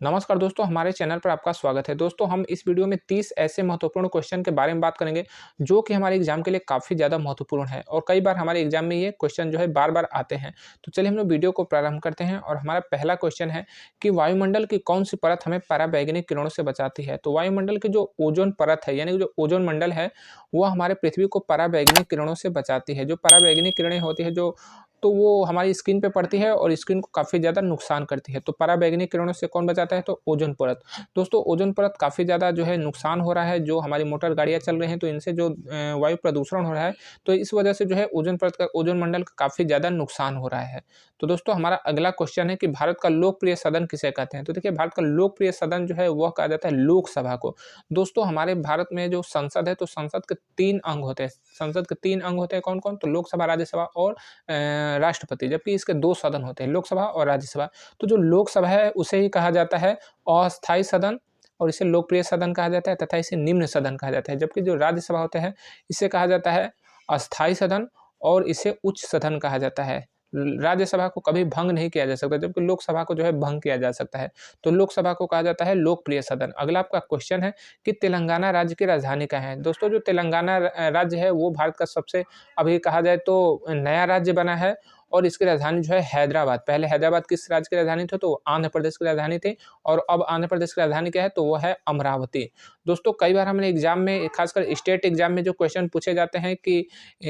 नमस्कार दोस्तों, हमारे चैनल पर आपका स्वागत है। दोस्तों, हम इस वीडियो में 30 ऐसे महत्वपूर्ण क्वेश्चन के बारे में बात करेंगे, जो कि हमारे एग्जाम के लिए काफ़ी ज़्यादा महत्वपूर्ण है और कई बार हमारे एग्जाम में ये क्वेश्चन जो है बार-बार आते हैं। तो चलिए हम लोग वीडियो को प्रारंभ करते हैं और हमारा पहला क्वेश्चन है कि वायुमंडल की कौन-सी परत हमें पराबैंगनी किरणों से बचाती है? तो वायुमंडल की जो ओज़ोन परत है, यानी कि जो ओज़ोन मंडल है, वो हमारे पृथ्वी को पराबैंगनी किरणों से बचाती है। जो पराबैंगनी किरणें होती हैं तो वो हमारी स्किन पे पड़ती है और स्किन को काफ़ी ज़्यादा नुकसान करती है। तो पराबैंगनी किरणों से कौन बचाता है? तो ओज़ोन परत। दोस्तों, ओज़ोन परत काफ़ी ज़्यादा जो है नुकसान हो रहा है, जो हमारी मोटर गाड़ियाँ चल रही हैं तो इनसे जो वायु प्रदूषण हो रहा है, तो इस वजह से जो है ओज़ोन परत का, ओज़ोन मंडल का काफ़ी ज़्यादा नुकसान हो रहा है। तो दोस्तों, हमारा अगला क्वेश्चन है कि भारत का लोकप्रिय सदन किसे कहते हैं? तो देखिए, भारत का लोकप्रिय सदन जो है वह कहा जाता है लोकसभा को। दोस्तों, हमारे भारत में जो संसद है, तो संसद के 3 अंग होते हैं। संसद के 3 अंग होते हैं कौन-कौन? तो लोकसभा, राज्यसभा और राष्ट्रपति, जबकि इसके 2 सदन होते हैं, लोकसभा और राज्यसभा। तो जो लोकसभा है उसे ही कहा जाता है अस्थायी सदन और इसे लोकप्रिय सदन कहा जाता है तथा इसे निम्न सदन कहा जाता है। जबकि जो राज्यसभा होता है इसे कहा जाता है अस्थायी सदन और इसे उच्च सदन कहा जाता है। राज्यसभा को कभी भंग नहीं किया जा सकता, जबकि लोकसभा को जो है भंग किया जा सकता है। तो लोकसभा को कहा जाता है लोकप्रिय सदन। अगला आपका क्वेश्चन है कि तेलंगाना राज्य की राजधानी कहाँ है? दोस्तों, जो तेलंगाना राज्य है वो भारत का सबसे, अभी कहा जाए तो, नया राज्य बना है और इसकी राजधानी जो है हैदराबाद। पहले हैदराबाद किस राज्य की राजधानी थी? तो आंध्र प्रदेश की राजधानी थी और अब आंध्र प्रदेश की राजधानी क्या है? तो वो है अमरावती। दोस्तों, कई बार हमने एग्जाम में, खासकर स्टेट एग्जाम में, जो क्वेश्चन पूछे जाते हैं कि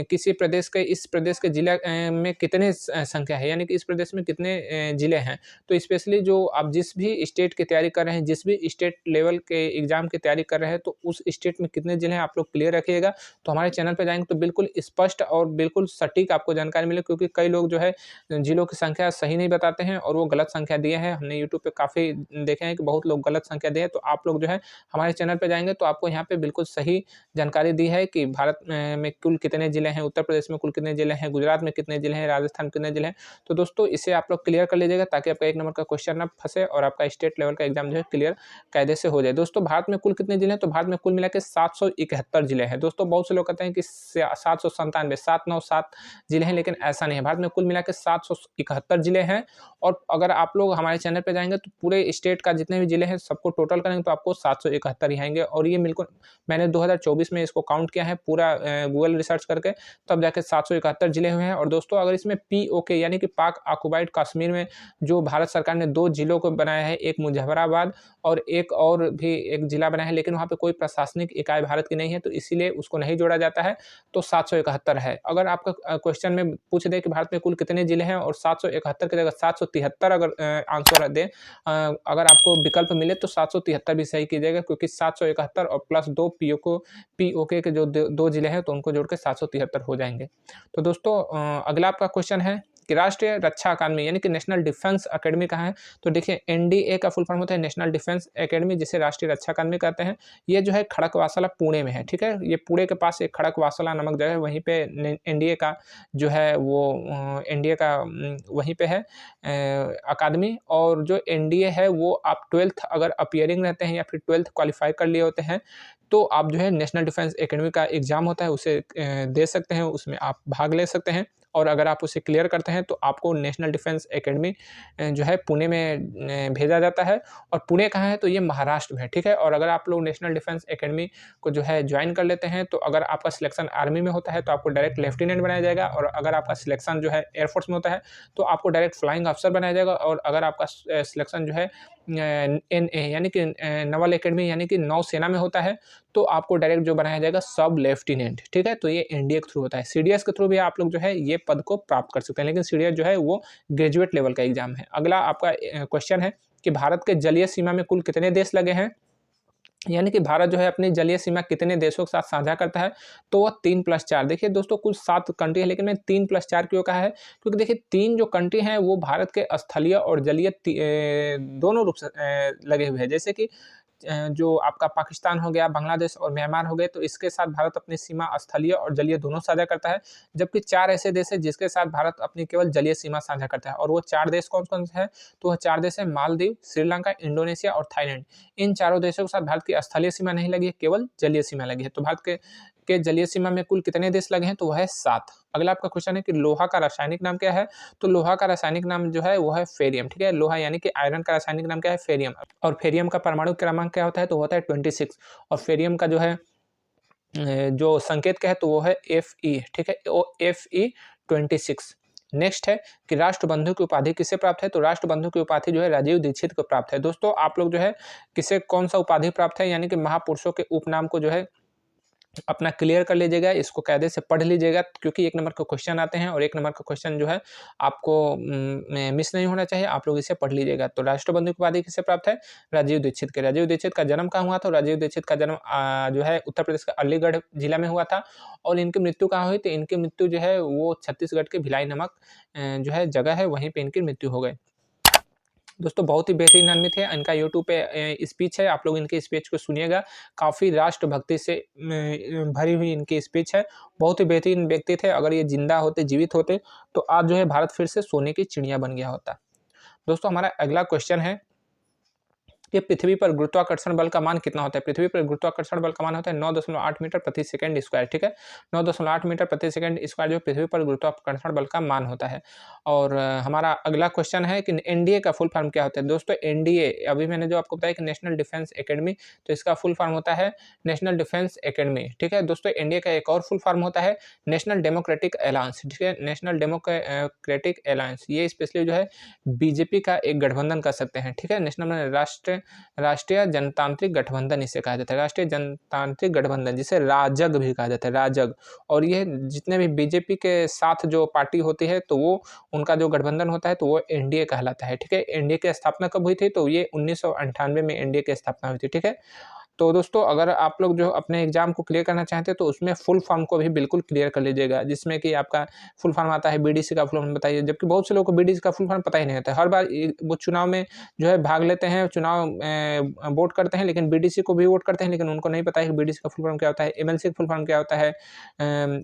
किसी प्रदेश के, इस प्रदेश के जिला में कितने संख्या है, यानी कि इस प्रदेश में कितने जिले हैं। तो स्पेशली जो आप जिस भी स्टेट की तैयारी कर रहे हैं, जिस भी स्टेट लेवल के एग्जाम की तैयारी कर रहे हैं, तो उस स्टेट में कितने जिले हैं आप लोग क्लियर रखिएगा। तो हमारे चैनल पे जाएँगे तो बिल्कुल स्पष्ट और बिल्कुल सटीक आपको जानकारी मिलेगी, क्योंकि कई लोग जो है जिलों की संख्या सही नहीं बताते हैं और वो गलत संख्या दिए हैं। हमने यूट्यूब पे काफ़ी देखे हैं कि बहुत लोग गलत संख्या दिए हैं, तो आप लोग जो है हमारे चैनल पे जाएँगे तो आपको यहाँ पे बिल्कुल सही जानकारी दी है कि भारत में कुल कितने ज़िले हैं, उत्तर प्रदेश में कुल कितने ज़िले हैं, गुजरात में कितने ज़िले हैं, राजस्थान में कितने ज़िले हैं। तो दोस्तों, इसे आप लोग क्लियर कर लीजिएगा ताकि आपका 1 नंबर का क्वेश्चन ना फँसे और आपका स्टेट लेवल का एग्ज़ाम जो है क्लियर कायदे से हो जाए। दोस्तों, भारत में कुल कितने ज़िले हैं? तो भारत में कुल मिला के 771 ज़िले हैं। दोस्तों, बहुत से लोग कहते हैं कि 797, 797 ज़िले हैं, लेकिन ऐसा नहीं है। भारत में कुल मिला के 771 ज़िले हैं और अगर आप लोग हमारे चैनल पे जाएँगे तो पूरे स्टेट का जितने भी ज़िले हैं सबको टोटल करेंगे तो आपको 771 ही आएँगे और ये बिल्कुल मैंने 2024 में इसको काउंट किया है पूरा गूगल रिसर्च करके, तब जाके 771 ज़िले हुए हैं। और दोस्तों, अगर इसमें पीओके यानी कि पाक ऑक्युपाइड कश्मीर में जो भारत सरकार ने 2 ज़िलों को बनाया है, एक मुज़फ़्फ़राबाद और एक और भी एक ज़िला बनाया है, लेकिन वहाँ पे कोई प्रशासनिक इकाई भारत की नहीं है, तो इसीलिए उसको नहीं जोड़ा जाता है, तो 771 है। अगर आपका क्वेश्चन में पूछ दे कि भारत में कुल कितने ज़िले हैं और 771 की जगह 773 अगर आंसर दें, अगर आपको विकल्प मिले तो 773 भी सही कीजिएगा, क्योंकि 771 और प्लस 2 पीओके के जो द 2 ज़िले हैं तो उनको जोड़ के 773 हो जाएँगे। तो दोस्तों, अगला आपका क्वेश्चन है कि राष्ट्रीय रक्षा अकादमी यानी कि नेशनल डिफेंस अकेडमी कहाँ है? तो देखिए, एनडीए का फुल फॉर्म होता है नेशनल डिफेंस अकेडमी, जिसे राष्ट्रीय रक्षा अकादमी कहते हैं। ये जो है खड़कवासला, पुणे में है, ठीक है? ये पुणे के पास एक खड़कवासला नामक जगह है, वहीं पे ने एनडीए का जो है वो एनडीए का वहीं पे है अकादमी। और जो एनडीए है वो आप 12th अगर अपीयरिंग रहते हैं या फिर 12th क्वालीफाई कर लिए होते हैं, तो आप जो है नेशनल डिफेंस अकेडमी का एग्ज़ाम होता है उसे दे सकते हैं, उसमें आप भाग ले सकते हैं और अगर आप उसे क्लियर करते हैं तो आपको नेशनल डिफेंस अकेडमी जो है पुणे में भेजा जाता है। और पुणे कहाँ है? तो ये महाराष्ट्र में है, ठीक है? और अगर आप लोग नेशनल डिफेंस अकेडमी को जो है जॉइन कर लेते हैं, तो अगर आपका सिलेक्शन आर्मी में होता है तो आपको डायरेक्ट लेफ्टिनेंट बनाया जाएगा और अगर आपका सिलेक्शन जो है एयरफोर्स में होता है तो आपको डायरेक्ट फ्लाइंग अफसर बनाया जाएगा और अगर आपका सिलेक्शन जो है एनए यानी कि नवल अकेडमी यानी कि नौसेना में होता है, तो आपको डायरेक्ट जो बनाया जाएगा सब लेफ्टिनेंट, ठीक है? तो ये एनडीए के थ्रू होता है। सीडीएस के थ्रू भी आप लोग जो है ये पद को प्राप्त कर सकते हैं, लेकिन सीडीएस जो है वो ग्रेजुएट लेवल का एग्ज़ाम है। अगला आपका क्वेश्चन है कि भारत के जलीय सीमा में कुल कितने देश लगे हैं? यानी कि भारत जो है अपनी जलीय सीमा कितने देशों के साथ साझा करता है? तो वह 3+4। देखिए दोस्तों, कुल 7 कंट्री है, लेकिन मैंने 3+4 क्यों कहा है? क्योंकि देखिए 3 जो कंट्री हैं वो भारत के स्थलीय और जलीय दोनों रूप से लगे हुए हैं। जैसे कि जो आपका पाकिस्तान हो गया, बांग्लादेश और म्यांमार हो गए, तो इसके साथ भारत अपनी सीमा स्थलीय और जलीय दोनों साझा करता है। जबकि 4 ऐसे देश हैं जिसके साथ भारत अपनी केवल जलीय सीमा साझा करता है और वो 4 देश कौन-कौन से हैं? तो वह 4 देश हैं मालदीव, श्रीलंका, इंडोनेशिया और थाईलैंड। इन चारों देशों के साथ भारत की स्थलीय सीमा नहीं लगी है, केवल जलीय सीमा लगी है। तो भारत के के जलीय सीमा में कुल कितने देश लगे हैं, तो वह है 7। अगला आपका क्वेश्चन है कि लोहा का रासायनिक नाम क्या है, तो लोहा का रासायनिक नाम जो है वो है फेरियम, ठीक है। लोहा यानी कि आयरन का रासायनिक नाम क्या है, फेरियम। और फेरियम का परमाणु क्रमांक क्या होता है, तो होता है 26। और फेरियम का जो है जो संकेत क्या है, तो वो है Fe, ठीक है, वो Fe26। नेक्स्ट है कि राष्ट्रबंधु की उपाधि किसे प्राप्त है, तो राष्ट्रबंधु की उपाधि जो है राजीव दीक्षित को प्राप्त है। दोस्तों आप लोग जो है किसे कौन सा उपाधि प्राप्त है, यानी कि महापुरुषों के उपनाम को जो है अपना क्लियर कर लीजिएगा, इसको कायदे से पढ़ लीजिएगा, क्योंकि 1 नंबर के क्वेश्चन आते हैं और 1 नंबर का क्वेश्चन जो है आपको मिस नहीं होना चाहिए, आप लोग इसे पढ़ लीजिएगा। तो राष्ट्रबंधु की उपाधि किसे प्राप्त है, राजीव दीक्षित के। राजीव दीक्षित का जन्म कहाँ हुआ था, राजीव दीक्षित का जन्म जो है उत्तर प्रदेश के अलीगढ़ जिला में हुआ था। और इनकी मृत्यु कहाँ हुई, तो इनकी मृत्यु जो है वो छत्तीसगढ़ के भिलाई नामक जो है जगह है, वहीं पर इनकी मृत्यु हो गई। दोस्तों बहुत ही बेहतरीन आदमी थे, इनका यूट्यूब पे स्पीच है, आप लोग इनकी स्पीच को सुनिएगा, काफ़ी राष्ट्रभक्ति से भरी हुई इनकी स्पीच है। बहुत ही बेहतरीन व्यक्ति थे, अगर ये जिंदा होते, जीवित होते, तो आज जो है भारत फिर से सोने की चिड़िया बन गया होता। दोस्तों हमारा अगला क्वेश्चन है कि पृथ्वी पर गुरुत्वाकर्षण बल का मान कितना होता है। पृथ्वी पर गुरुत्वाकर्षण बल का मान होता है 9.8 मीटर प्रति सेकंड स्क्वायर, ठीक है। 9.8 मीटर प्रति सेकंड स्क्वायर जो पृथ्वी पर गुरुत्वाकर्षण बल का मान होता है। और हमारा अगला क्वेश्चन है कि एनडीए का फुल फॉर्म क्या होता है। दोस्तों एनडीए अभी मैंने जो आपको बताया कि नेशनल डिफेंस एकेडमी, तो इसका फुल फॉर्म होता है नेशनल डिफेंस एकेडमी, ठीक है। दोस्तों एनडीए का एक और फुल फॉर्म होता है नेशनल डेमोक्रेटिक अलायंस, ठीक है, नेशनल डेमोक्रेटिक अलायंस। ये स्पेशली जो है बीजेपी का एक गठबंधन कर सकते हैं, ठीक है। नेशनल राष्ट्रीय जनतांत्रिक गठबंधन इसे कहा जाता है, राष्ट्रीय जनतांत्रिक गठबंधन, जिसे राजग भी कहा जाता है, राजग। और ये जितने भी बीजेपी के साथ जो पार्टी होती है, तो वो उनका जो गठबंधन होता है, तो वो एनडीए कहलाता है, ठीक है। एनडीए की स्थापना कब हुई थी, तो ये 1998 में एनडीए की स्थापना हुई थी, ठीक है। तो दोस्तों अगर आप लोग जो अपने एग्जाम को क्लियर करना चाहते हैं, तो उसमें फुल फॉर्म को भी बिल्कुल क्लियर कर लीजिएगा, जिसमें कि आपका फुल फॉर्म आता है बीडीसी का फुल फॉर्म बताइए, जबकि बहुत से लोगों को बीडीसी का फुल फॉर्म पता ही नहीं होता है। हर बार वो चुनाव में जो है भाग लेते हैं, चुनाव वोट करते हैं, लेकिन बीडीसी को भी वोट करते हैं, लेकिन उनको नहीं पता है कि बीडीसी का फुल फॉर्म क्या होता है, एमएलसी का फुल फॉर्म क्या होता है,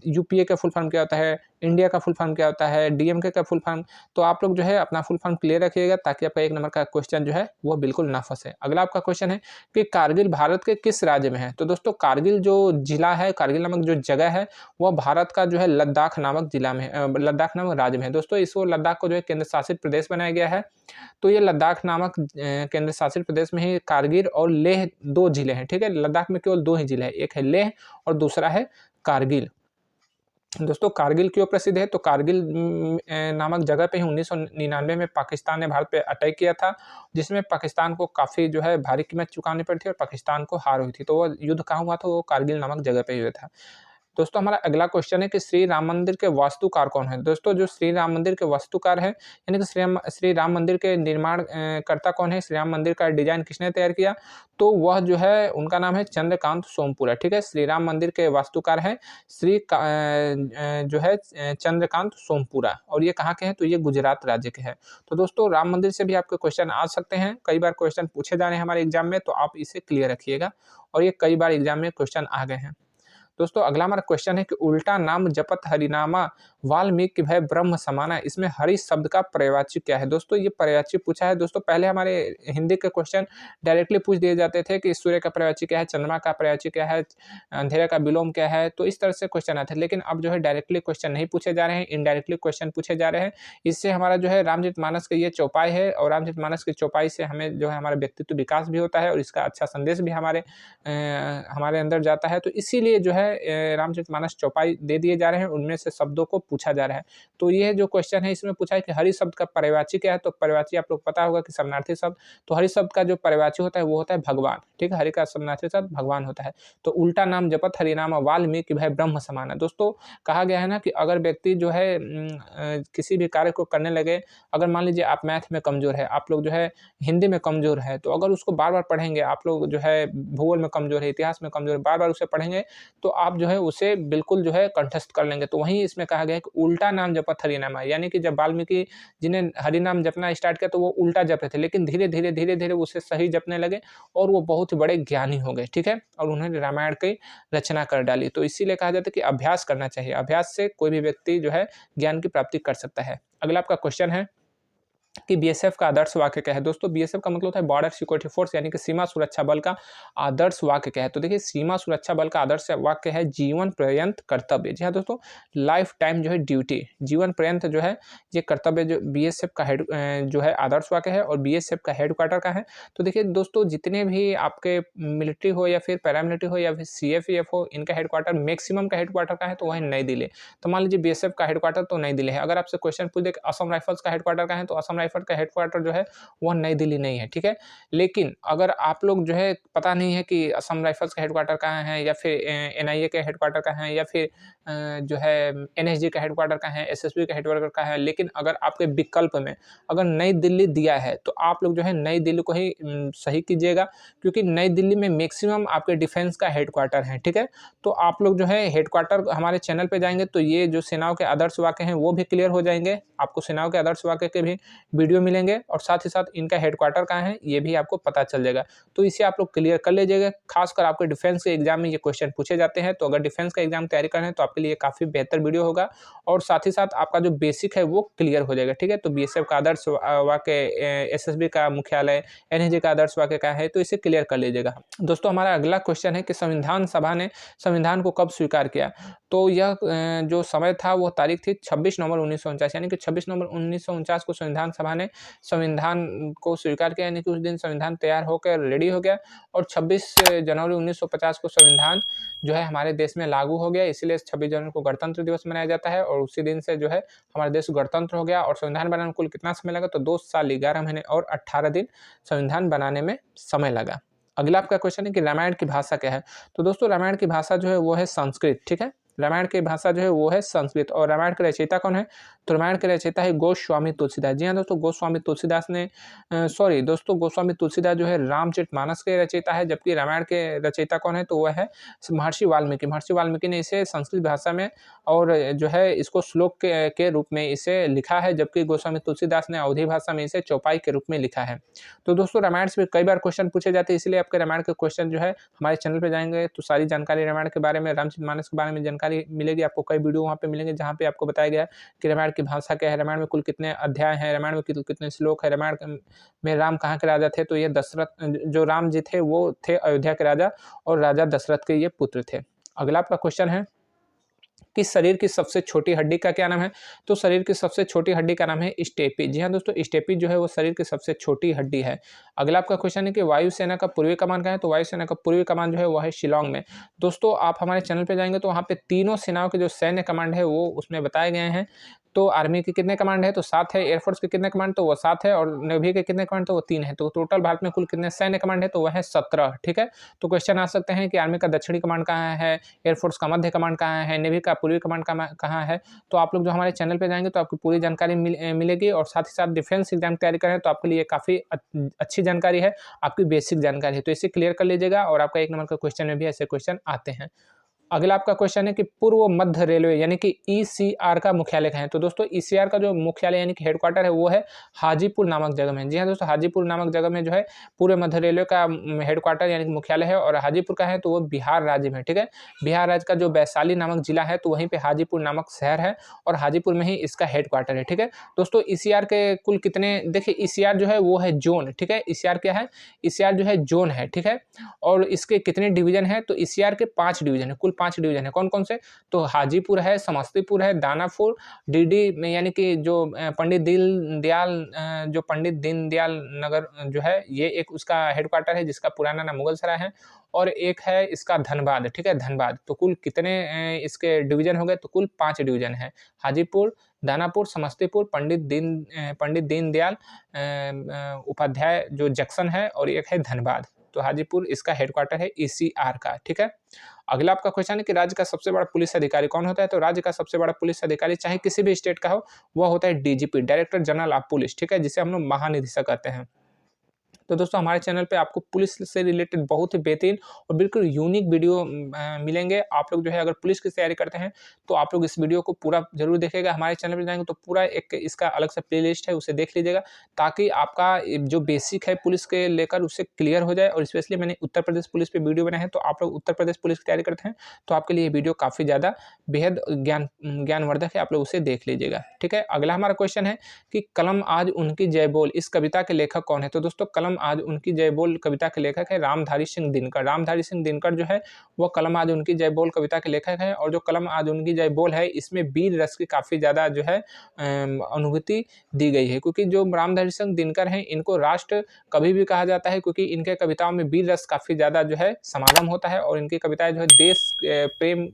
यूपीए का फुल फॉर्म क्या होता है, इंडिया का फुल फॉर्म क्या होता है, डीएमके का फुल फॉर्म। तो आप लोग जो है अपना फुल फॉर्म क्लियर रखिएगा, ताकि आपका 1 नंबर का क्वेश्चन जो है वो बिल्कुल ना फंसे। अगला आपका क्वेश्चन है कि कारगिल भारत के किस राज्य में है। तो दोस्तों कारगिल जो जिला है, कारगिल नामक जो जगह है, वह भारत का जो है लद्दाख नामक जिला में लद्दाख नामक राज्य में है। दोस्तों इसको लद्दाख को जो है केंद्र शासित प्रदेश बनाया गया है। तो ये लद्दाख नामक केंद्र शासित प्रदेश में ही कारगिल और लेह 2 जिले हैं, ठीक है। लद्दाख में केवल 2 ही जिले हैं, एक है लेह और दूसरा है कारगिल। दोस्तों कारगिल क्यों प्रसिद्ध है, तो कारगिल नामक जगह पे ही 1999 में पाकिस्तान ने भारत पे अटैक किया था, जिसमें पाकिस्तान को काफ़ी जो है भारी कीमत चुकानी पड़ी थी और पाकिस्तान को हार हुई थी। तो वो युद्ध कहाँ हुआ था, वो कारगिल नामक जगह पे ही हुआ था। दोस्तों हमारा अगला क्वेश्चन है कि श्री राम मंदिर के वास्तुकार कौन है। दोस्तों जो श्री राम मंदिर के वास्तुकार है, यानी कि श्री राम मंदिर के निर्माण कर्ता कौन है, श्री राम मंदिर का डिजाइन किसने तैयार किया, तो वह जो है उनका नाम है चंद्रकांत सोमपुरा, ठीक है। श्री राम मंदिर के वास्तुकार हैं जो है चंद्रकांत सोमपुरा, और ये कहाँ के हैं, तो ये गुजरात राज्य के हैं। तो दोस्तों राम मंदिर से भी आपके क्वेश्चन आ सकते हैं, कई बार क्वेश्चन पूछे जा रहे हैं हमारे एग्जाम में, तो आप इसे क्लियर रखिएगा, और ये कई बार एग्जाम में क्वेश्चन आ गए हैं। दोस्तों अगला हमारा क्वेश्चन है कि उल्टा नाम जपत हरिनामा वाल्मीकि भय ब्रह्म समाना, इसमें हरि शब्द का पर्यायवाची क्या है। दोस्तों ये पर्यायवाची पूछा है। दोस्तों पहले हमारे हिंदी के क्वेश्चन डायरेक्टली पूछ दिए जाते थे कि सूर्य का पर्यायवाची क्या है, चंद्रमा का पर्यायवाची क्या है, अंधेरे का विलोम क्या है, तो इस तरह से क्वेश्चन आते थे। लेकिन अब जो है डायरेक्टली क्वेश्चन नहीं पूछे जा रहे हैं, इनडायरेक्टली क्वेश्चन पूछे जा रहे हैं। इससे हमारा जो है रामचरितमानस का ये चौपाई है, और रामचरितमानस की चौपाई से हमें जो है हमारा व्यक्तित्व विकास भी होता है, और इसका अच्छा संदेश भी हमारे अंदर जाता है। तो इसीलिए जो है रामचरितमानस चौपाई दे दिए जा रहे हैं, उनमें से शब्दों को पूछा जा रहा है। तो ये जो क्वेश्चन है इसमें पूछा है कि हरि शब्द का पर्यायवाची क्या है, तो पर्यायवाची आप लोग पता होगा कि समानार्थी शब्द, तो हरि शब्द का जो पर्यायवाची होता है वो होता है भगवान, ठीक है। हरि का समानार्थी शब्द भगवान होता है। तो उल्टा नाम जपत हरिनाम वाल्मीकि भय ब्रह्म समाना। दोस्तों कहा गया है ना कि अगर व्यक्ति जो है किसी भी कार्य को करने लगे, अगर मान लीजिए आप मैथ में कमजोर है, आप लोग जो है हिंदी में कमजोर है, तो अगर उसको बार बार पढ़ेंगे, आप लोग जो है भूगोल में कमजोर है, इतिहास में कमजोर है, बार बार उसे पढ़ेंगे, तो आप जो है उसे बिल्कुल जो है कंठस्थ कर लेंगे। तो वहीं इसमें कहा गया है कि उल्टा नाम जपत हरिनामा, यानी कि जब वाल्मीकि जिन्हें हरिनाम जपना स्टार्ट किया, तो वो उल्टा जप रहे थे, लेकिन धीरे धीरे उसे सही जपने लगे, और वो बहुत ही बड़े ज्ञानी हो गए, ठीक है। और उन्होंने रामायण की रचना कर डाली। तो इसीलिए कहा जाता है कि अभ्यास करना चाहिए, अभ्यास से कोई भी व्यक्ति जो है ज्ञान की प्राप्ति कर सकता है। अगला आपका क्वेश्चन है कि बीएसएफ का आदर्श वाक्य क्या है। दोस्तों बीएसएफ का मतलब होता है बॉर्डर सिक्योरिटी फोर्स, यानी कि सीमा सुरक्षा बल का आदर्श वाक्य क्या है। तो देखिए सीमा सुरक्षा बल का आदर्श वाक्य है जीवन पर्यंत कर्तव्य। जी हाँ दोस्तों, लाइफ टाइम जो है ड्यूटी, जीवन पर्यंत जो है ये कर्तव्य जो बीएसएफ का जो है आदर्श वाक्य है और बीएसएफ का हेडक्वार्टर का है। तो देखिए दोस्तों, जितने भी आपके मिलिट्री हो या फिर पैरामिलिट्री हो या फिर सीएफएफ हो, इनका हेडक्वार्टर मैक्सिमम का हेडक्वार्टर का है तो वह है नई दिल्ली। तो मान लीजिए बीएसएफ का हेडक्वार्टर तो नई दिल्ली है। अगर आपसे क्वेश्चन पूछ दे कि असम राइफल्स का हेडक्वार्टर का है, तो असम राइफल का हेडक्वार्टर जो है वह नई दिल्ली नहीं है, ठीक है। लेकिन अगर आप लोग जो है पता नहीं है कि असम राइफल्स का हेडक्वार्टर कहाँ है, या फिर एनआईए का हेडक्वार्टर कहाँ है, या फिर जो है एनएसजी का हेडक्वार्टर कहाँ है, एसएसबी का हेडक्वार्टर कहाँ है, लेकिन अगर आपके विकल्प में अगर नई दिल्ली दिया है तो आप लोग जो है नई दिल्ली को ही सही कीजिएगा, क्योंकि नई दिल्ली में मैक्सिमम आपके डिफेंस का हेडक्वार्टर है, ठीक है। तो आप लोग जो है हेडक्वार्टर हमारे चैनल पे जाएंगे तो ये जो सेनाओं के आदर्श वाक्य हैं वो भी क्लियर हो जाएंगे, आपको सेनाओं के आदर्श वाक्य के भी वीडियो मिलेंगे और साथ ही साथ इनका हेडक्वार्टर कहाँ है ये भी आपको पता चल जाएगा। तो इसे आप लोग क्लियर कर लीजिएगा, खासकर आपके डिफेंस के एग्जाम में ये क्वेश्चन पूछे जाते हैं। तो अगर डिफेंस का एग्जाम तैयारी कर रहे हैं तो आपके लिए काफ़ी बेहतर वीडियो होगा और साथ ही साथ आपका जो बेसिक है वो क्लियर हो जाएगा, ठीक है। तो बीएसएफ का आदर्श वाक्य, एसएसबी का मुख्यालय, एनएसजी का आदर्श वाक्य क्या है, तो इसे क्लियर कर लीजिएगा। दोस्तों हमारा अगला क्वेश्चन है कि संविधान सभा ने संविधान को कब स्वीकार किया। तो यह जो समय था वो तारीख थी 26 नवंबर 1949, यानी कि 26 नवंबर 1949 को संविधान सभा ने संविधान को स्वीकार किया, यानी कि उस दिन संविधान तैयार होकर रेडी हो गया और 26 जनवरी 1950 को संविधान जो है हमारे देश में लागू हो गया। इसीलिए 26 जनवरी को गणतंत्र दिवस मनाया जाता है और उसी दिन से जो है हमारा देश गणतंत्र हो गया। और संविधान बनाने में कुल कितना समय लगा, तो 2 साल 11 महीने और 18 दिन संविधान बनाने में समय लगा। अगला आपका क्वेश्चन है कि रामायण की भाषा क्या है। तो दोस्तों रामायण की भाषा जो है वो है संस्कृत, ठीक है। रामायण की भाषा जो है वो है संस्कृत। और रामायण के रचयिता कौन है, तो रामायण के रचयिता है गोस्वामी तुलसीदास। जी हाँ दोस्तों, गोस्वामी तुलसीदास ने सॉरी दोस्तों, गोस्वामी तुलसीदास जो है रामचरितमानस के रचयिता है, जबकि रामायण के रचयिता कौन है, तो वह है महर्षि वाल्मीकि। महर्षि वाल्मीकि ने इसे संस्कृत भाषा में और जो है इसको श्लोक के रूप में इसे लिखा है, जबकि गोस्वामी तुलसीदास ने अवधी भाषा में इसे चौपाई के रूप में लिखा है। तो दोस्तों रामायण से कई बार क्वेश्चन पूछे जाते हैं, इसलिए आपके रामायण के क्वेश्चन जो है हमारे चैनल पे जाएंगे तो सारी जानकारी रामायण के बारे में, रामचरितमानस के बारे में जानकारी मिलेगी आपको। कई वीडियो वहाँ पे मिलेंगे जहाँ पे आपको बताया गया है कि रामायण की भाषा क्या है, रामायण में कुल कितने अध्याय हैं, रामायण में कितने श्लोक है, रामायण में राम कहाँ के राजा थे, तो ये दशरथ, जो राम जी थे वो थे अयोध्या के राजा और राजा दशरथ के ये पुत्र थे। अगला आपका क्वेश्चन है कि शरीर की सबसे छोटी हड्डी का क्या नाम है। तो शरीर की सबसे छोटी हड्डी का नाम है स्टेपी। जी हाँ दोस्तों, स्टेपी जो है वो शरीर की सबसे छोटी हड्डी है। अगला आपका क्वेश्चन है कि वायुसेना का पूर्वी कमान कहाँ है। तो वायुसेना का पूर्वी कमान जो है वह है शिलोंग में। दोस्तों आप हमारे चैनल पे जाएंगे तो वहाँ पे तीनों सेनाओं के जो सैन्य कमांड है वो उसमें बताए गए हैं। तो आर्मी के कितने कमांड है, तो 7 है। एयरफोर्स के कितने कमांड, तो वो 7 है। और नेवी के कितने कमांड, तो वो 3 है। तो टोटल भारत में कुल कितने सैन्य कमांड है, तो वह है 17, ठीक है। तो क्वेश्चन आ सकते हैं कि आर्मी का दक्षिणी कमांड कहाँ है, एयरफोर्स का मध्य कमांड कहाँ है, नेवी का पूर्वी कमांड कहाँ है। तो आप लोग जो हमारे चैनल पे जाएंगे तो आपको पूरी जानकारी मिलेगी और साथ ही साथ डिफेंस एग्जाम तैयारी करें तो आपके लिए काफ़ी अच्छी जानकारी है, आपकी बेसिक जानकारी है। तो इसे क्लियर कर लीजिएगा और आपका 1 नंबर का क्वेश्चन में भी ऐसे क्वेश्चन आते हैं। अगला आपका क्वेश्चन है कि पूर्व मध्य रेलवे यानी कि ईसीआर का मुख्यालय कहाँ है। तो दोस्तों ईसीआर का जो मुख्यालय यानी कि हेडक्वार्टर है वो है हाजीपुर नामक जगह में। जी हाँ दोस्तों, हाजीपुर नामक जगह में जो है पूर्व मध्य रेलवे का हेडक्वार्टर यानी कि मुख्यालय है। और हाजीपुर का है तो वो बिहार राज्य में, ठीक है। बिहार राज्य का जो वैशाली नामक जिला है तो वहीं पे हाजीपुर नामक शहर है और हाजीपुर में ही इसका हेडक्वार्टर है, ठीक है। दोस्तों ईसीआर के कुल कितने, देखिए ईसीआर जो है वो है जोन, ठीक है। ईसीआर क्या है, ईसीआर जो है जोन है, ठीक है। और इसके कितने डिवीजन है, तो ईसीआर के 5 डिवीजन है, कुल 5 डिवीजन है। कौन कौन से, तो हाजीपुर है, समस्तीपुर है, दानापुर, डीडी में यानी कि जो पंडित दीनदयाल नगर जो है ये एक उसका हेडक्वार्टर है जिसका पुराना नाम मुगलसराय है। और एक है इसका धनबाद, ठीक है, धनबाद। तो कुल कितने इसके डिवीजन हो गए, तो कुल 5 डिवीजन है। हाजीपुर, दानापुर, समस्तीपुर, पंडित दीनदयाल उपाध्याय जो जंक्शन है और एक है धनबाद। तो हाजीपुर इसका हेडक्वार्टर है ईसीआर का, ठीक है। अगला आपका क्वेश्चन है कि राज्य का सबसे बड़ा पुलिस अधिकारी कौन होता है। तो राज्य का सबसे बड़ा पुलिस अधिकारी चाहे किसी भी स्टेट का हो वह होता है DGP, director general of police, ठीक है, जिसे हम लोग महानिदेशक कहते हैं। तो दोस्तों हमारे चैनल पे आपको पुलिस से रिलेटेड बहुत ही बेहतरीन और बिल्कुल यूनिक वीडियो मिलेंगे। आप लोग जो है अगर पुलिस की तैयारी करते हैं तो आप लोग इस वीडियो को पूरा ज़रूर देखिएगा। हमारे चैनल पे जाएँगे तो पूरा एक इसका अलग से प्लेलिस्ट है, उसे देख लीजिएगा, ताकि आपका जो बेसिक है पुलिस के लेकर उससे क्लियर हो जाए। और स्पेशली मैंने उत्तर प्रदेश पुलिस पे वीडियो बनाए हैं, तो आप लोग उत्तर प्रदेश पुलिस की तैयारी करते हैं तो आपके लिए ये वीडियो काफ़ी ज़्यादा बेहद ज्ञानवर्धक है, आप लोग उसे देख लीजिएगा। ठीक है, अगला हमारा क्वेश्चन है कि कलम आज उनकी जय बोल इस कविता के लेखक कौन है? तो दोस्तों कलम आज उनकी जय बोल कविता के लेखक है रामधारी सिंह दिनकर। रामधारी सिंह दिनकर जो है वो कलम आज उनकी जय बोल कविता के लेखक हैं। और जो कलम आज उनकी जय बोल है इसमें वीर रस की काफ़ी ज़्यादा जो है अनुभूति दी गई है, क्योंकि जो रामधारी सिंह दिनकर हैं इनको राष्ट्र कवि भी कहा जाता है, क्योंकि इनके कविताओं में वीर रस काफ़ी ज़्यादा जो है समागम होता है और इनकी कविताएं जो है देश प्रेम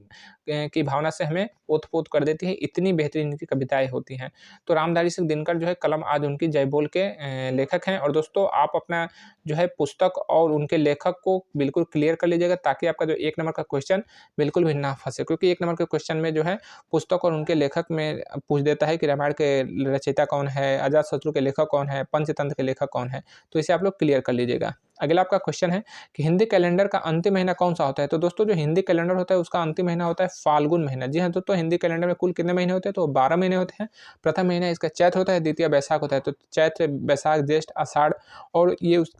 की भावना से हमें ओत-पोत कर देती है, इतनी बेहतरीन इनकी कविताएँ होती हैं। तो रामधारी सिंह दिनकर जो है कलम आज उनकी जय बोल के लेखक हैं। और दोस्तों आप अपना जो है पुस्तक और उनके लेखक को बिल्कुल क्लियर कर लीजिएगा, ताकि आपका जो 1 नंबर का क्वेश्चन बिल्कुल भी ना फँसे, क्योंकि 1 नंबर के क्वेश्चन में जो है पुस्तक और उनके लेखक में पूछ देता है कि रामायण के रचयिता कौन है, अजातशत्रु के लेखक कौन है, पंचतंत्र के लेखक कौन है, तो इसे आप लोग क्लियर कर लीजिएगा। अगला आपका क्वेश्चन है कि हिंदी कैलेंडर का अंतिम महीना कौन-सा होता है? तो दोस्तों जो हिंदी कैलेंडर होता है उसका अंतिम महीना होता है फाल्गुन महीना। जी हाँ दोस्तों, हिंदी कैलेंडर में कुल कितने महीने होते हैं? तो 12 महीने होते हैं। प्रथम महीना इसका चैत्र होता है, द्वितीय बैसाख होता है। तो चैत्र, बैसाख, ज्येष्ठ, आषाढ़ और ये उस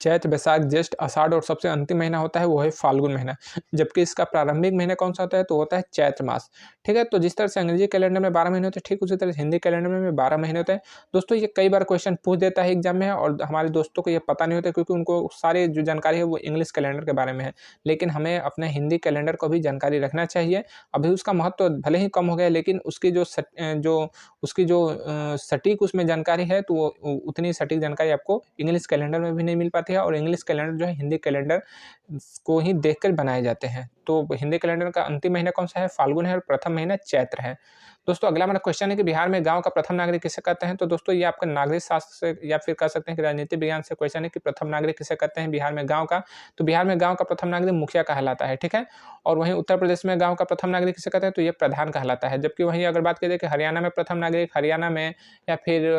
चैत्र, बैसाख, ज्येष्ठ, आषाढ़ और सबसे अंतिम महीना होता है वो है फाल्गुन महीना। जबकि इसका प्रारंभिक महीना कौन-सा होता है? तो होता है चैत्र मास। ठीक है? तो जिस तरह से अंग्रेजी कैलेंडर में 12 महीने होते हैं, ठीक उसी तरह से हिंदी कैलेंडर में भी 12 महीने होते हैं। दोस्तों ये कई बार क्वेश्चन पूछ देता है एग्ज़ाम में और हमारे दोस्तों को ये पता नहीं होता, क्योंकि उनको सारी जो जानकारी है वो इंग्लिश कैलेंडर के बारे में है। लेकिन हमें अपने हिंदी कैलेंडर को भी जानकारी रखना चाहिए। अभी उसका महत्व तो भले ही कम हो गया है, लेकिन उसकी जो सटीक उसमें जानकारी है, तो वो उतनी सटीक जानकारी आपको इंग्लिश कैलेंडर में भी नहीं मिल पाती है। और इंग्लिश कैलेंडर जो है हिंदी कैलेंडर को ही देखकर बनाए जाते हैं। तो हिंदी कैलेंडर का अंतिम महीना कौन-सा है? फाल्गुन है और प्रथम महीना चैत्र है। दोस्तों अगला हमारा क्वेश्चन है कि बिहार में गाँव का प्रथम नागरिक किसे कहते हैं? तो दोस्तों ये आपका नागरिक शास्त्र से या फिर कह सकते हैं कि राजनीति विज्ञान से क्वेश्चन है कि प्रथम नागरिक किसे कहते हैं बिहार में गाँव का? तो बिहार में गाँव का प्रथम नागरिक मुखिया कहलाता है, ठीक है? और वहीं उत्तर प्रदेश में गाँव का प्रथम नागरिक किसे कहते हैं? तो ये प्रधान कहलाता है। जबकि वहीं अगर बात की जाए कि हरियाणा में प्रथम नागरिक, हरियाणा में या फिर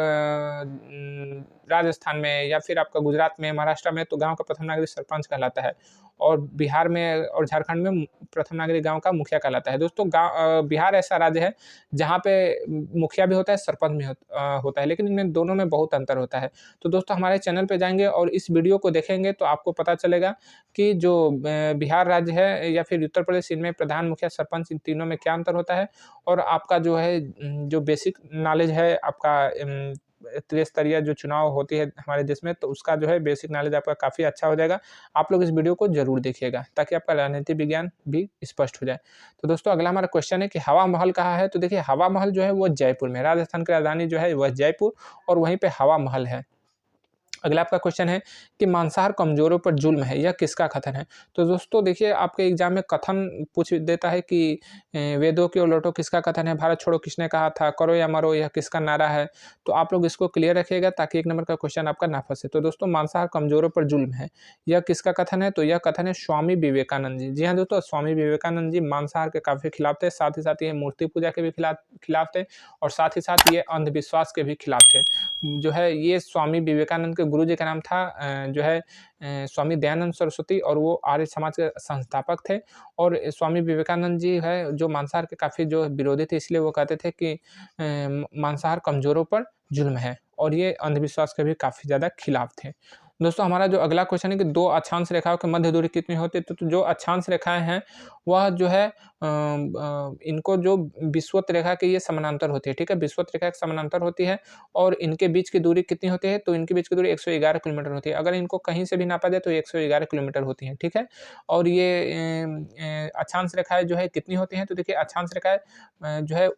राजस्थान में या फिर आपका गुजरात में, महाराष्ट्र में, तो गाँव का प्रथम नागरिक सरपंच कहलाता है। और बिहार में और झारखंड में प्रथम नागरिक गाँव का मुखिया कहलाता है। दोस्तों बिहार ऐसा राज्य है जहाँ पे मुखिया भी होता है, सरपंच भी होता है, लेकिन इनमें दोनों में बहुत अंतर होता है। तो दोस्तों हमारे चैनल पे जाएँगे और इस वीडियो को देखेंगे तो आपको पता चलेगा कि जो बिहार राज्य है या फिर उत्तर प्रदेश, इनमें प्रधान, मुखिया, सरपंच, इन तीनों में क्या अंतर होता है। और आपका जो है जो बेसिक नॉलेज है आपका त्रिस्तरीय जो चुनाव होती है हमारे देश में, तो उसका जो है बेसिक नॉलेज आपका काफ़ी अच्छा हो जाएगा। आप लोग इस वीडियो को ज़रूर देखिएगा, ताकि आपका राजनीति विज्ञान भी स्पष्ट हो जाए। तो दोस्तों अगला हमारा क्वेश्चन है कि हवा महल कहाँ है? तो देखिए हवा महल जो है वो जयपुर में है। राजस्थान की राजधानी जो है वह जयपुर और वहीं पे हवा महल है। अगला आपका क्वेश्चन है कि मांसाहार कमजोरों पर जुल्म है, यह किसका कथन है? तो दोस्तों देखिए आपके एग्जाम में कथन पूछ देता है कि वेदों की ओर लौटो किसका कथन है, भारत छोड़ो किसने कहा था, करो या मरो यह किसका नारा है। तो आप लोग इसको क्लियर रखिएगा, ताकि 1 नंबर का क्वेश्चन आपका ना फंसे। तो दोस्तों मांसाहार कमजोरों पर जुल्म है, यह किसका कथन है? तो यह कथन है स्वामी विवेकानंद जी। जी हाँ दोस्तों, स्वामी विवेकानंद जी मांसाहार के काफ़ी खिलाफ थे, साथ ही साथ ये मूर्ति पूजा के भी खिलाफ थे और साथ ही साथ ये अंधविश्वास के भी खिलाफ थे। जो है ये स्वामी विवेकानंद के गुरुजी का नाम था जो है स्वामी दयानंद सरस्वती, और वो आर्य समाज के संस्थापक थे। और स्वामी विवेकानंद जी है जो मांसाहार के काफ़ी जो विरोधी थे, इसलिए वो कहते थे कि मांसाहार कमज़ोरों पर जुल्म है, और ये अंधविश्वास के भी काफ़ी ज़्यादा खिलाफ थे। दोस्तों हमारा जो अगला क्वेश्चन है कि 2 अक्षांश रेखाओं की मध्य दूरी कितनी होती है? तो जो अक्षांश रेखाएँ हैं वह जो है इनको जो विषुवत रेखा के ये समानांतर होती है, ठीक है? विषुवत रेखा के समानांतर होती है और इनके बीच की दूरी कितनी होती है? तो इनके बीच की दूरी 111 किलोमीटर होती है। अगर इनको कहीं से भी नापा जाए तो 111 किलोमीटर होती हैं, ठीक है? और ये अक्षांश रेखाएँ जो है कितनी होती हैं? तो देखिए अक्षांश रेखाएँ जो है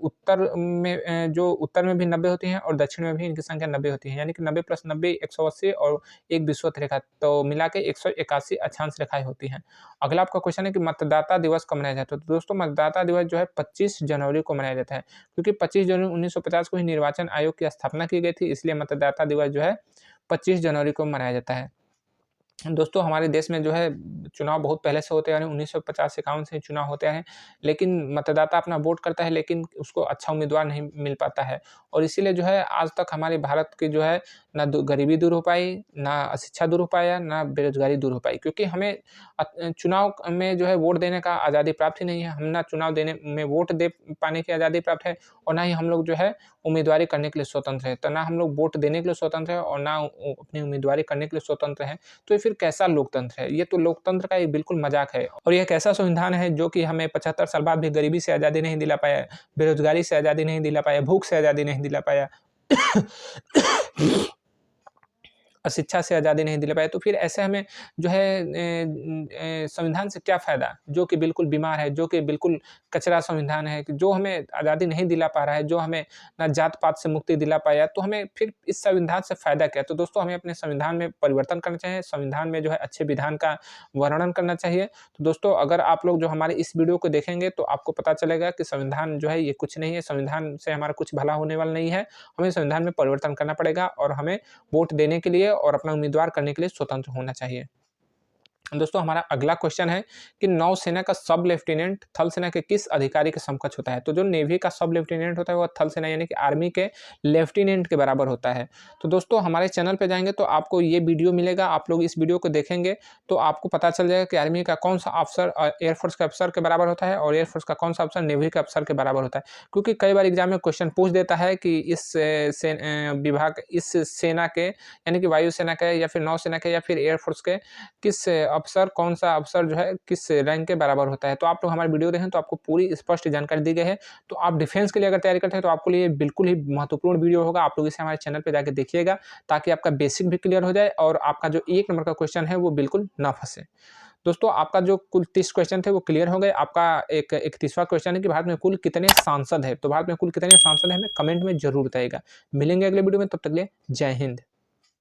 जो उत्तर में भी 90 होती हैं और दक्षिण में भी इनकी संख्या 90 होती है। यानी कि 90 + 90 180 और एक विषुवत रेखा, तो मिला के 181 अक्षांश रेखाएँ होती हैं। अगला आपका क्वेश्चन है कि मतदाता दिवस कब मनाया जाता है? तो दोस्तों मतदाता दिवस जो है 25 जनवरी को मनाया जाता है, क्योंकि 25 जनवरी 1950 को ही निर्वाचन आयोग की स्थापना की गई थी, इसलिए मतदाता दिवस जो है 25 जनवरी को मनाया जाता है। दोस्तों हमारे देश में जो है चुनाव बहुत पहले से होते आ रहे हैं, 1950-51 से चुनाव होते हैं, लेकिन मतदाता अपना वोट करता है, लेकिन उसको अच्छा उम्मीदवार नहीं मिल पाता है। और इसीलिए जो है आज तक हमारे भारत की जो है ना गरीबी दूर हो पाई, ना अशिक्षा दूर हो पाया, ना बेरोजगारी दूर हो पाई। क्योंकि हमें चुनाव में जो है वोट देने का आज़ादी प्राप्त ही नहीं है। हम ना चुनाव देने में वोट दे पाने की आज़ादी प्राप्त है और ना ही हम लोग जो है उम्मीदवारी करने के लिए स्वतंत्र हैं। तो ना हम लोग वोट देने के लिए स्वतंत्र हैं और ना अपनी उम्मीदवारी करने के लिए स्वतंत्र हैं। तो ये फिर कैसा लोकतंत्र है? ये तो लोकतंत्र का एक बिल्कुल मज़ाक है और ये एक ऐसा संविधान है जो कि हमें 75 साल बाद भी गरीबी से आज़ादी नहीं दिला पाया है, बेरोज़गारी से आज़ादी नहीं दिला पाया, भूख से आज़ादी नहीं दिला पाया। शिक्षा से आज़ादी नहीं दिला पाए, तो फिर ऐसे हमें जो है संविधान से क्या फ़ायदा? जो कि बिल्कुल बीमार है, जो कि बिल्कुल कचरा संविधान है, कि जो हमें आज़ादी नहीं दिला पा रहा है, जो हमें ना जात-पात से मुक्ति दिला पाया, तो हमें फिर इस संविधान से फ़ायदा क्या? तो दोस्तों हमें अपने संविधान में परिवर्तन करना चाहिए, संविधान में जो है अच्छे विधान का वर्णन करना चाहिए। तो दोस्तों अगर आप लोग जो हमारे इस वीडियो को देखेंगे तो आपको पता चलेगा कि संविधान जो है ये कुछ नहीं है, संविधान से हमारा कुछ भला होने वाला नहीं है। हमें संविधान में परिवर्तन करना पड़ेगा और हमें वोट देने के लिए और अपना उम्मीदवार करने के लिए स्वतंत्र होना चाहिए। दोस्तों हमारा अगला क्वेश्चन है कि नौसेना का सब लेफ्टिनेंट थल सेना के किस अधिकारी के समकक्ष होता है? तो जो नेवी का सब लेफ्टिनेंट होता है वो थल सेना यानी कि आर्मी के लेफ्टिनेंट के बराबर होता है। तो दोस्तों हमारे चैनल पे जाएँगे तो आपको ये वीडियो मिलेगा, आप लोग इस वीडियो को देखेंगे तो आपको पता चल जाएगा कि आर्मी का कौन-सा अफ़सर एयरफ़ोर्स के अफ़सर के बराबर होता है और एयरफ़ोर्स का कौन-सा अफ़सर नेवी के अफ़सर के बराबर होता है। क्योंकि कई बार एग्ज़ाम में क्वेश्चन पूछ देता है कि इस सेना के यानी कि वायुसेना के या फिर नौसेना के या फिर एयरफ़ोर्स के किस अफ़सर कौन-सा अफ़सर जो है किस रैंक के बराबर होता है। तो आप लोग हमारी वीडियो देखें तो आपको पूरी स्पष्ट जानकारी दी गई है। तो आप डिफेंस के लिए अगर तैयारी करते हैं तो आपके लिए बिल्कुल ही महत्वपूर्ण वीडियो होगा। आप लोग इसे हमारे चैनल पे जाके देखिएगा ताकि आपका बेसिक भी क्लियर हो जाए और आपका जो 1 नंबर का क्वेश्चन है वो बिल्कुल ना फँसे। दोस्तों आपका जो कुल 30 क्वेश्चन थे वो क्लियर हो गए। आपका एक 31वां क्वेश्चन है कि भारत में कुल कितने सांसद हैं? तो भारत में कुल कितने सांसद हैं हमें कमेंट में ज़रूर बताइएगा। मिलेंगे अगले वीडियो में, तब तक के लिए जय हिंद।